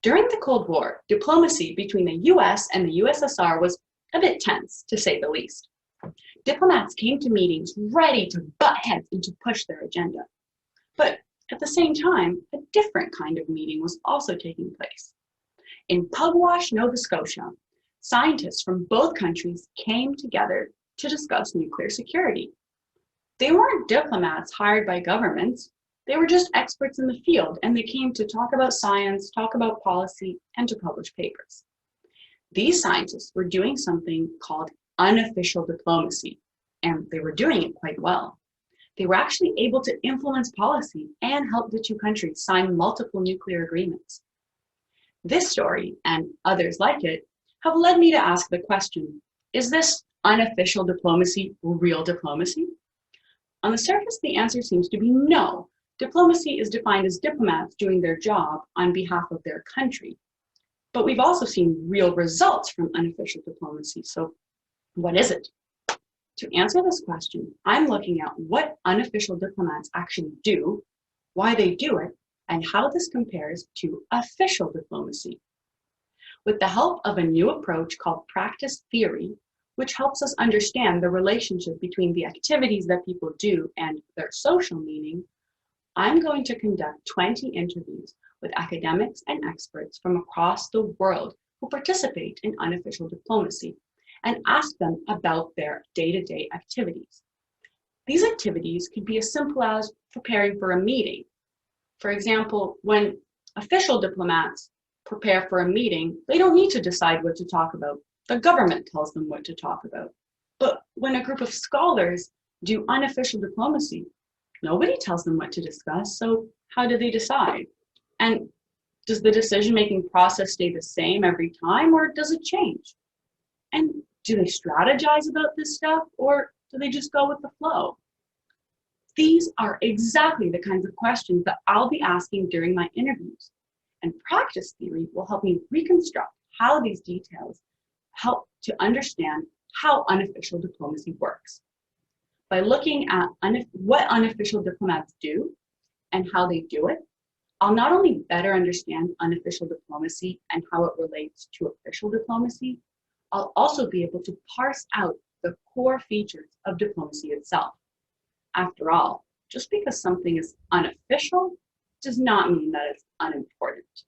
During the Cold War, diplomacy between the US and the USSR was a bit tense, to say the least. Diplomats came to meetings ready to butt heads and to push their agenda. But at the same time, a different kind of meeting was also taking place. In Pugwash, Nova Scotia, scientists from both countries came together to discuss nuclear security. They weren't diplomats hired by governments. They were just experts in the field, and they came to talk about science, talk about policy, and to publish papers. These scientists were doing something called unofficial diplomacy, and they were doing it quite well. They were actually able to influence policy and help the two countries sign multiple nuclear agreements. This story, and others like it, have led me to ask the question, is this unofficial diplomacy real diplomacy? On the surface, the answer seems to be no. Diplomacy is defined as diplomats doing their job on behalf of their country. But we've also seen real results from unofficial diplomacy, so what is it? To answer this question, I'm looking at what unofficial diplomats actually do, why they do it, and how this compares to official diplomacy. With the help of a new approach called practice theory, which helps us understand the relationship between the activities that people do and their social meaning, I'm going to conduct 20 interviews with academics and experts from across the world who participate in unofficial diplomacy and ask them about their day-to-day activities. These activities could be as simple as preparing for a meeting. For example, when official diplomats prepare for a meeting, they don't need to decide what to talk about. The government tells them what to talk about. But when a group of scholars do unofficial diplomacy, nobody tells them what to discuss, so how do they decide? And does the decision-making process stay the same every time, or does it change? And do they strategize about this stuff, or do they just go with the flow? These are exactly the kinds of questions that I'll be asking during my interviews. And practice theory will help me reconstruct how these details help to understand how unofficial diplomacy works. By looking at what unofficial diplomats do and how they do it, I'll not only better understand unofficial diplomacy and how it relates to official diplomacy, I'll also be able to parse out the core features of diplomacy itself. After all, just because something is unofficial does not mean that it's unimportant.